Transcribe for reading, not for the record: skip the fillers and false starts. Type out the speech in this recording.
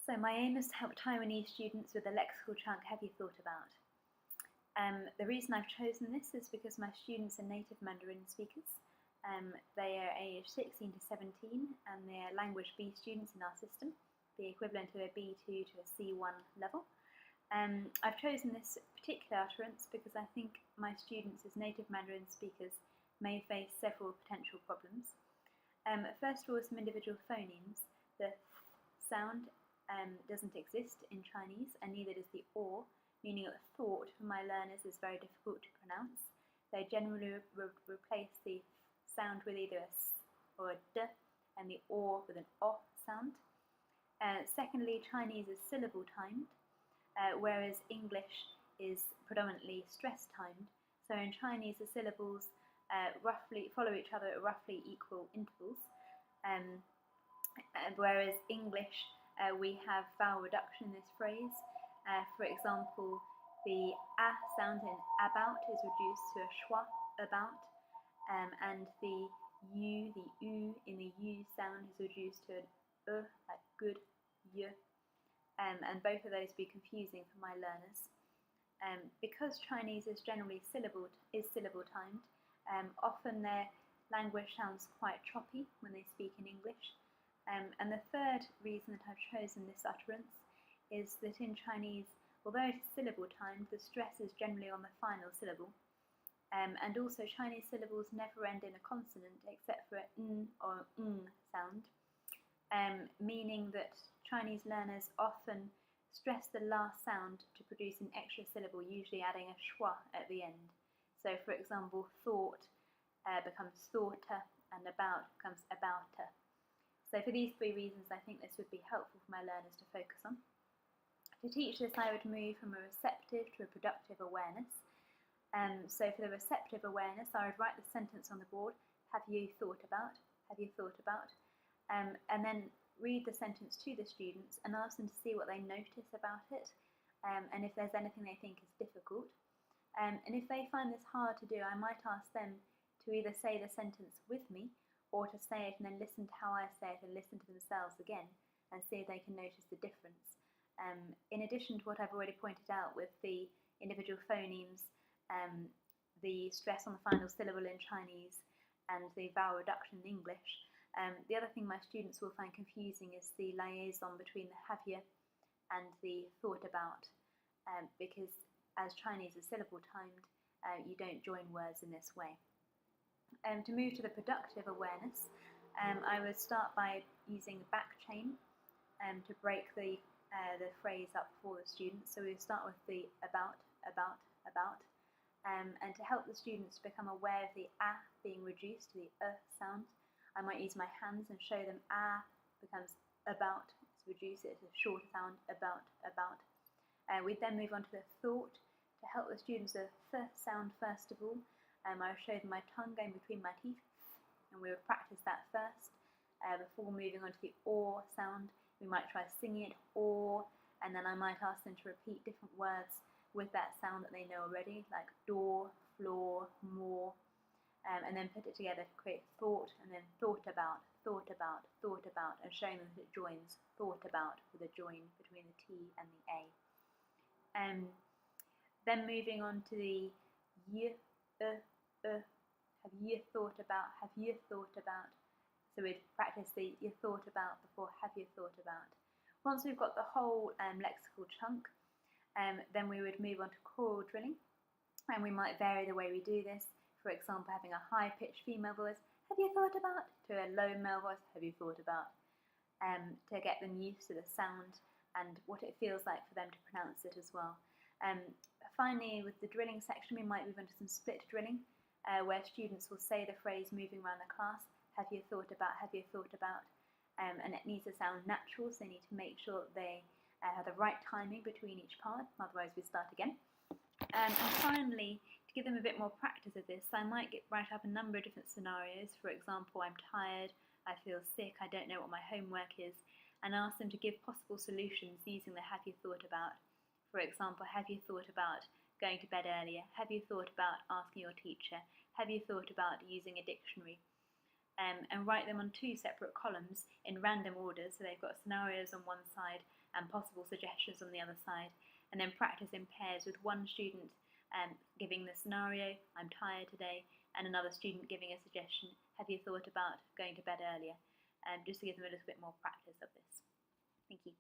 So my aim is to help Taiwanese students with the lexical chunk Have You Thought About? The reason I've chosen this is because my students are native Mandarin speakers. They are aged 16 to 17 and they're language B students in our system, the equivalent to a B2 to a C1 level. I've chosen this particular utterance because I think my students as native Mandarin speakers may face several potential problems. First of all, some individual phonemes. The th sound doesn't exist in Chinese, and neither does the or, meaning that thought for my learners is very difficult to pronounce. They generally replace the sound with either a s or a d, and the or with an o sound. Secondly, Chinese is syllable timed, whereas English is predominantly stress timed. So in Chinese, the syllables roughly follow each other at roughly equal intervals, whereas English we have vowel reduction in this phrase. For example, the a sound in about is reduced to a schwa, about, and the u in the u sound is reduced to an like good, y, and both of those be confusing for my learners. Because Chinese is generally syllable timed, often their language sounds quite choppy when they speak in English. And the third reason that I've chosen this utterance is that in Chinese, although it is syllable timed, the stress is generally on the final syllable. And also Chinese syllables never end in a consonant except for an or sound, meaning that Chinese learners often stress the last sound to produce an extra syllable, usually adding a schwa at the end. So for example, thought becomes thoughter, and about becomes abouter. So for these three reasons, I think this would be helpful for my learners to focus on. To teach this, I would move from a receptive to a productive awareness. So for the receptive awareness, I would write the sentence on the board, have you thought about, have you thought about, and then read the sentence to the students and ask them to see what they notice about it, and if there's anything they think is difficult. And if they find this hard to do, I might ask them to either say the sentence with me, or to say it and then listen to how I say it and listen to themselves again and see if they can notice the difference. In addition to what I've already pointed out with the individual phonemes, the stress on the final syllable in Chinese and the vowel reduction in English, the other thing my students will find confusing is the liaison between the have you and the thought about, because as Chinese is syllable timed, you don't join words in this way. To move to the productive awareness, I would start by using a back chain to break the phrase up for the students. So we would start with the about, and to help the students become aware of the a being reduced to the sound, I might use my hands and show them a becomes about, to reduce it to a shorter sound, about. We'd then move on to the thought to help the students with the th sound first of all. I would show them my tongue going between my teeth, and we would practice that first. Before moving on to the or sound, we might try singing it, or, and then I might ask them to repeat different words with that sound that they know already, like door, floor, more, and then put it together to create thought, and then thought about, and showing them that it joins thought about with a join between the T and the A. Then moving on to the y, have you thought about, have you thought about. So we'd practice the you thought about before have you thought about. Once we've got the whole lexical chunk, then we would move on to choral drilling, and we might vary the way we do this. For example, having a high-pitched female voice, have you thought about, to a low male voice, have you thought about, to get them used to the sound and what it feels like for them to pronounce it as well. Finally, with the drilling section, we might move on to some split drilling, where students will say the phrase moving around the class, have you thought about, have you thought about, and it needs to sound natural, so they need to make sure that they have the right timing between each part, otherwise we start again. And finally, to give them a bit more practice of this, I might write up a number of different scenarios. For example, I'm tired, I feel sick, I don't know what my homework is, and ask them to give possible solutions using the have you thought about. For example, have you thought about going to bed earlier? Have you thought about asking your teacher? Have you thought about using a dictionary? And write them on two separate columns in random order, so they've got scenarios on one side and possible suggestions on the other side, and then practice in pairs with one student giving the scenario, I'm tired today, and another student giving a suggestion, have you thought about going to bed earlier, just to give them a little bit more practice of this. Thank you.